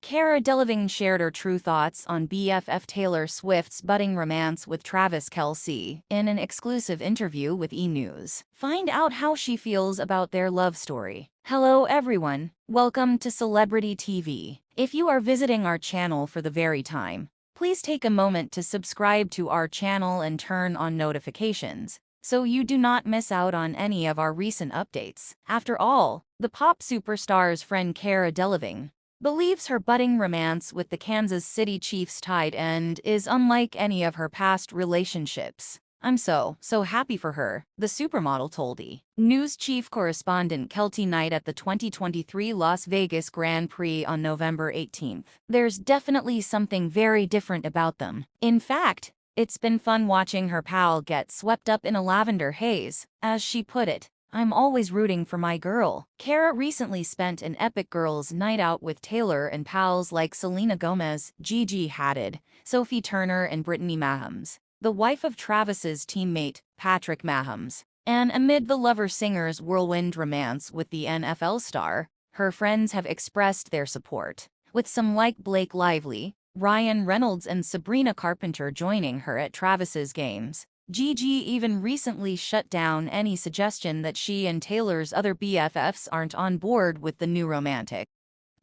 Cara Delevingne shared her true thoughts on BFF Taylor Swift's budding romance with Travis Kelce in an exclusive interview with E! News. Find out how she feels about their love story. Hello everyone, welcome to Celebrity TV. If you are visiting our channel for the very time, please take a moment to subscribe to our channel and turn on notifications, so you do not miss out on any of our recent updates. After all, the pop superstar's friend Cara Delevingne believes her budding romance with the Kansas City Chiefs tight end is unlike any of her past relationships. "I'm so happy for her," the supermodel told E! News chief correspondent Kelty Knight at the 2023 Las Vegas Grand Prix on November 18th. "There's definitely something very different about them. In fact, it's been fun watching her pal get swept up in a lavender haze," as she put it. "I'm always rooting for my girl." Cara recently spent an epic girls' night out with Taylor and pals like Selena Gomez, Gigi Hadid, Sophie Turner and Brittany Mahomes, the wife of Travis's teammate, Patrick Mahomes. And amid the lover-singer's whirlwind romance with the NFL star, her friends have expressed their support, with some like Blake Lively, Ryan Reynolds and Sabrina Carpenter joining her at Travis's games. Gigi even recently shut down any suggestion that she and Taylor's other BFFs aren't on board with the new romantic.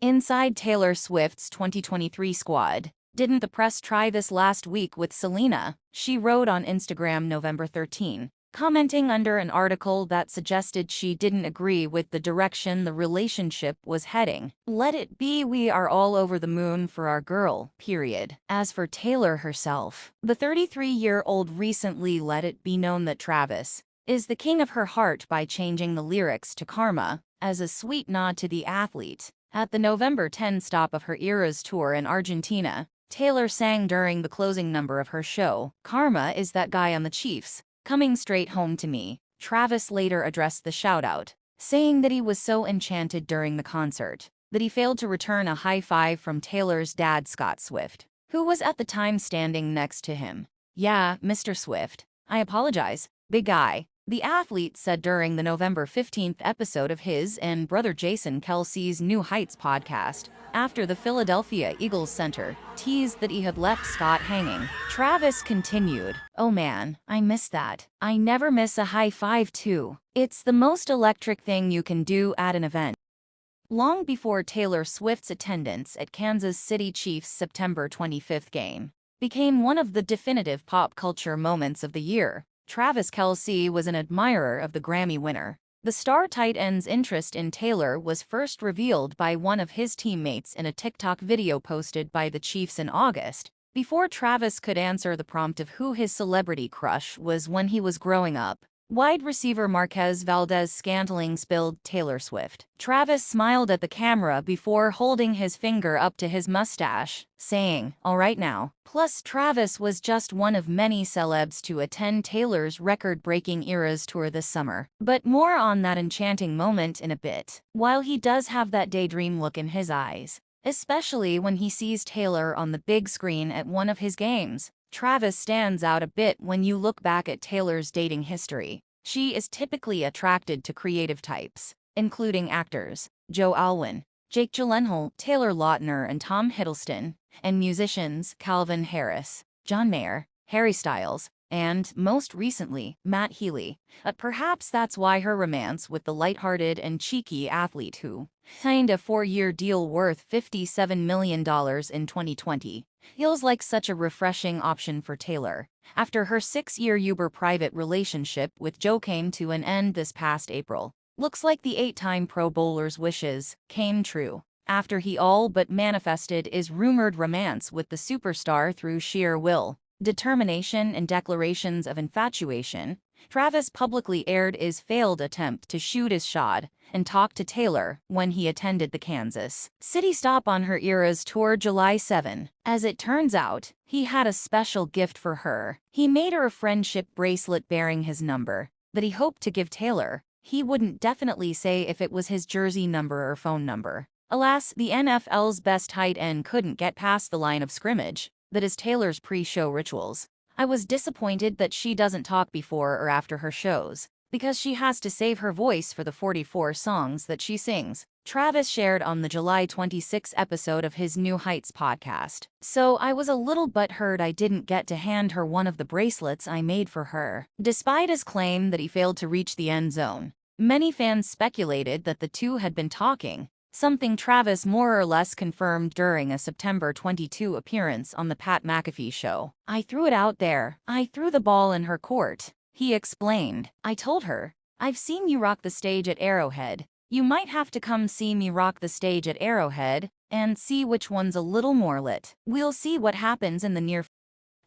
Inside Taylor Swift's 2023 squad, "Didn't the press try this last week with Selena?" she wrote on Instagram November 13, commenting under an article that suggested she didn't agree with the direction the relationship was heading. "Let it be, we are all over the moon for our girl, period." As for Taylor herself, the 33-year-old recently let it be known that Travis is the king of her heart by changing the lyrics to Karma, as a sweet nod to the athlete. At the November 10 stop of her Eras tour in Argentina, Taylor sang during the closing number of her show, "Karma is that guy on the Chiefs, coming straight home to me." Travis later addressed the shoutout, saying that he was so enchanted during the concert that he failed to return a high five from Taylor's dad, Scott Swift, who was at the time standing next to him. "Yeah, Mr. Swift, I apologize, big guy," the athlete said during the November 15th episode of his and brother Jason Kelce's New Heights podcast, after the Philadelphia Eagles center teased that he had left Scott hanging. Travis continued, "Oh man, I miss that. I never miss a high five too. It's the most electric thing you can do at an event." Long before Taylor Swift's attendance at Kansas City Chiefs' September 25th game became one of the definitive pop culture moments of the year, Travis Kelce was an admirer of the Grammy winner. The star tight end's interest in Taylor was first revealed by one of his teammates in a TikTok video posted by the Chiefs in August, before Travis could answer the prompt of who his celebrity crush was when he was growing up. Wide receiver Marquez Valdes-Scantling spilled Taylor Swift. Travis smiled at the camera before holding his finger up to his mustache, saying, "All right now." Plus, Travis was just one of many celebs to attend Taylor's record-breaking Eras tour this summer. But more on that enchanting moment in a bit. While he does have that daydream look in his eyes, especially when he sees Taylor on the big screen at one of his games, Travis stands out a bit when you look back at Taylor's dating history. She is typically attracted to creative types, including actors Joe Alwyn, Jake Gyllenhaal, Taylor Lautner and Tom Hiddleston, and musicians Calvin Harris, John Mayer, Harry Styles, and, most recently, Matt Healy. But perhaps that's why her romance with the lighthearted and cheeky athlete who signed a 4-year deal worth $57 million in 2020 feels like such a refreshing option for Taylor, after her 6-year uber-private relationship with Joe came to an end this past April. Looks like the 8-time Pro Bowler's wishes came true, after he all but manifested his rumored romance with the superstar through sheer will, determination and declarations of infatuation. Travis publicly aired his failed attempt to shoot his shot and talk to Taylor when he attended the Kansas City stop on her Eras tour July 7. As it turns out, he had a special gift for her. He made her a friendship bracelet bearing his number that he hoped to give Taylor. He wouldn't definitely say if it was his jersey number or phone number. Alas, the NFL's best tight end couldn't get past the line of scrimmage that is Taylor's pre-show rituals. "I was disappointed that she doesn't talk before or after her shows, because she has to save her voice for the 44 songs that she sings, Travis shared on the July 26 episode of his New Heights podcast. So I was a little butthurt I didn't get to hand her one of the bracelets I made for her. Despite his claim that he failed to reach the end zone, many fans speculated that the two had been talking, something Travis more or less confirmed during a September 22 appearance on The Pat McAfee Show. "I threw it out there. I threw the ball in her court," he explained. "I told her, I've seen you rock the stage at Arrowhead. You might have to come see me rock the stage at Arrowhead and see which one's a little more lit. We'll see what happens in the near future."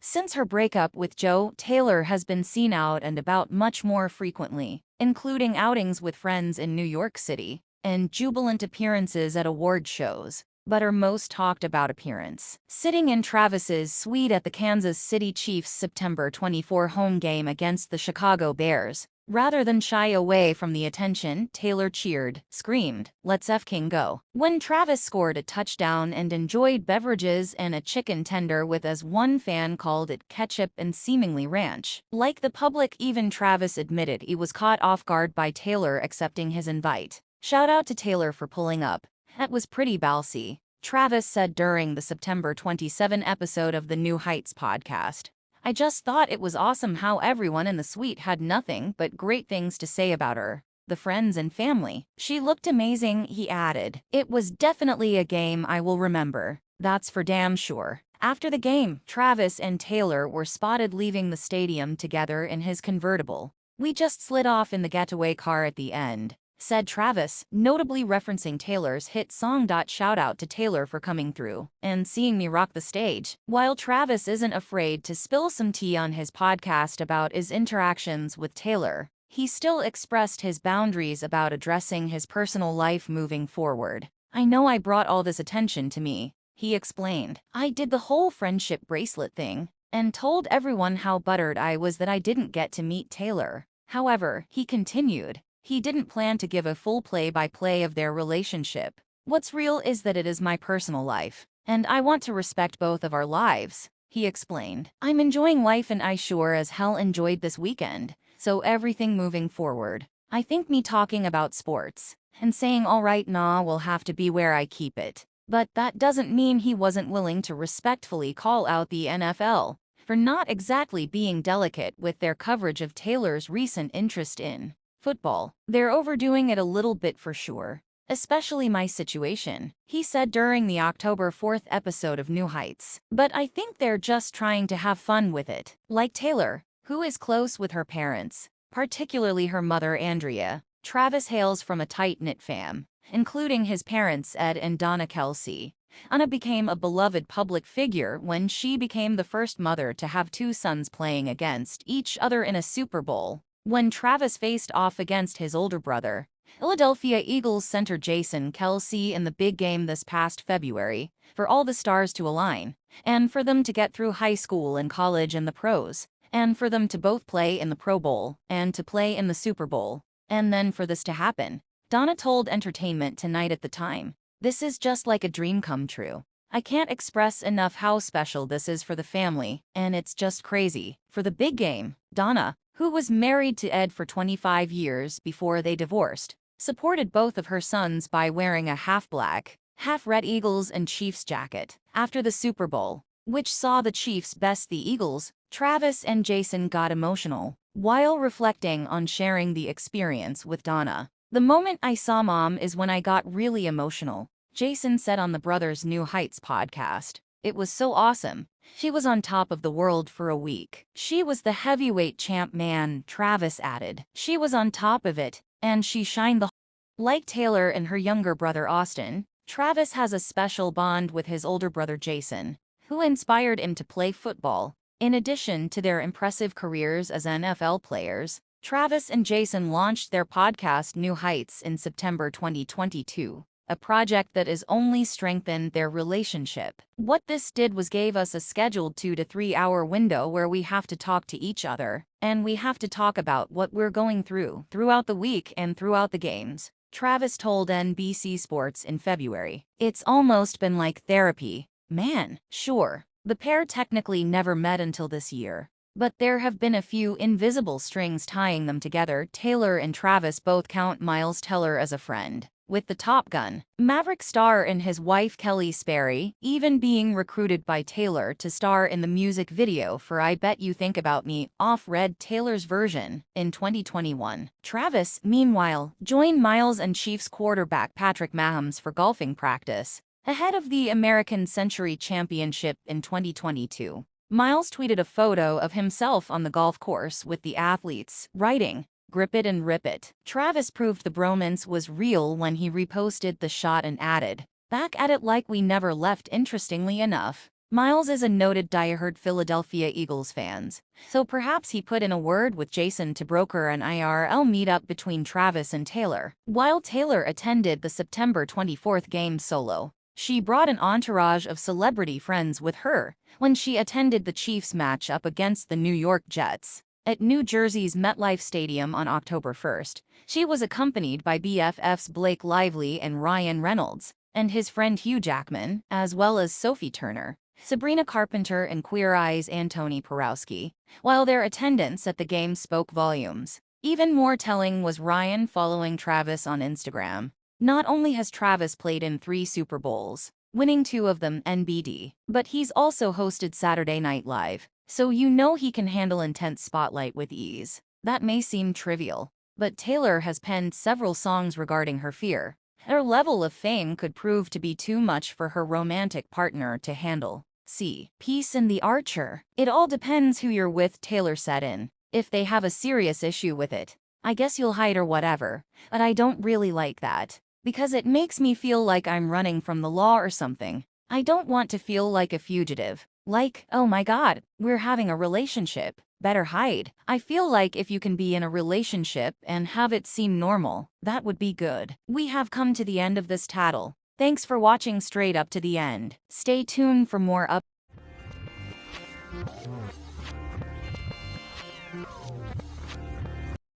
Since her breakup with Joe, Taylor has been seen out and about much more frequently, including outings with friends in New York City and jubilant appearances at award shows. But her most talked about appearance, sitting in Travis's suite at the Kansas City Chiefs' September 24 home game against the Chicago Bears. Rather than shy away from the attention, Taylor cheered, screamed, "Let's F-King go," when Travis scored a touchdown and enjoyed beverages and a chicken tender with, as one fan called it, ketchup and seemingly ranch. Like the public, even Travis admitted he was caught off guard by Taylor accepting his invite. "Shout out to Taylor for pulling up. That was pretty ballsy," Travis said during the September 27 episode of the New Heights podcast. "I just thought it was awesome how everyone in the suite had nothing but great things to say about her. The friends and family. She looked amazing," he added. "It was definitely a game I will remember. That's for damn sure." After the game, Travis and Taylor were spotted leaving the stadium together in his convertible. "We just slid off in the getaway car at the end," said Travis, notably referencing Taylor's hit song. "Shout out to Taylor for coming through and seeing me rock the stage." While Travis isn't afraid to spill some tea on his podcast about his interactions with Taylor, he still expressed his boundaries about addressing his personal life moving forward. "I know I brought all this attention to me," he explained. "I did the whole friendship bracelet thing and told everyone how buttered I was that I didn't get to meet Taylor. However," he continued, he didn't plan to give a full play-by-play of their relationship. "What's real is that it is my personal life, and I want to respect both of our lives," he explained. "I'm enjoying life and I sure as hell enjoyed this weekend, so everything moving forward. I think me talking about sports and saying all right nah will have to be where I keep it." But that doesn't mean he wasn't willing to respectfully call out the NFL for not exactly being delicate with their coverage of Taylor's recent interest in football. "They're overdoing it a little bit for sure, especially my situation," he said during the October 4 episode of New Heights. "But I think they're just trying to have fun with it." Like Taylor, who is close with her parents, particularly her mother Andrea, Travis hails from a tight-knit fam, including his parents Ed and Donna Kelsey. Anna became a beloved public figure when she became the first mother to have two sons playing against each other in a Super Bowl. When Travis faced off against his older brother, Philadelphia Eagles center Jason Kelsey in the big game this past February, for all the stars to align, and for them to get through high school and college and the pros, and for them to both play in the Pro Bowl and to play in the Super Bowl, and then for this to happen, Donna told Entertainment Tonight at the time, "This is just like a dream come true. I can't express enough how special this is for the family, and it's just crazy." For the big game, Donna, who was married to Ed for 25 years before they divorced, supported both of her sons by wearing a half-black, half-red Eagles and Chiefs jacket. After the Super Bowl, which saw the Chiefs best the Eagles, Travis and Jason got emotional, while reflecting on sharing the experience with Donna. "The moment I saw Mom is when I got really emotional," Jason said on the Brothers New Heights podcast. "It was so awesome. She was on top of the world for a week. She was the heavyweight champ, man," Travis added. "She was on top of it, and she shined the." Like Taylor and her younger brother Austin, Travis has a special bond with his older brother Jason, who inspired him to play football. In addition to their impressive careers as NFL players, Travis and Jason launched their podcast New Heights in September 2022. A project that has only strengthened their relationship. What this did was gave us a scheduled 2 to 3 hour window where we have to talk to each other, and we have to talk about what we're going through throughout the week and throughout the games, Travis told NBC Sports in February. "It's almost been like therapy." Man, sure. The pair technically never met until this year, But there have been a few invisible strings tying them together. Taylor and Travis both count Miles Teller as a friend, with the Top Gun Maverick star and his wife Kelly Sperry even being recruited by Taylor to star in the music video for I Bet You Think About Me off-read Taylor's version in 2021. Travis, meanwhile, joined Miles and Chiefs quarterback Patrick Mahomes for golfing practice ahead of the American Century Championship in 2022. Miles tweeted a photo of himself on the golf course with the athletes, writing, "Grip it and rip it." Travis proved the bromance was real when he reposted the shot and added, "Back at it like we never left." Interestingly enough, Miles is a noted diehard Philadelphia Eagles fan, so perhaps he put in a word with Jason to broker an IRL meetup between Travis and Taylor. While Taylor attended the September 24th game solo, she brought an entourage of celebrity friends with her when she attended the Chiefs matchup against the New York Jets at New Jersey's MetLife Stadium on October 1st. She was accompanied by BFFs Blake Lively and Ryan Reynolds, and his friend Hugh Jackman, as well as Sophie Turner, Sabrina Carpenter, and Queer Eye's Antoni Porowski. While their attendance at the game spoke volumes, even more telling was Ryan following Travis on Instagram. Not only has Travis played in 3 Super Bowls, winning 2 of them NBD, but he's also hosted Saturday Night Live, so you know he can handle intense spotlight with ease. That may seem trivial, but Taylor has penned several songs regarding her fear. Her level of fame could prove to be too much for her romantic partner to handle. See Peace and the Archer. It all depends who you're with, Taylor said in. If they have a serious issue with it, I guess you'll hide or whatever, but I don't really like that, because it makes me feel like I'm running from the law or something. I don't want to feel like a fugitive. Like, oh my god, we're having a relationship. Better hide. I feel like if you can be in a relationship and have it seem normal, that would be good. We have come to the end of this tattle. Thanks for watching straight up to the end. Stay tuned for more updates.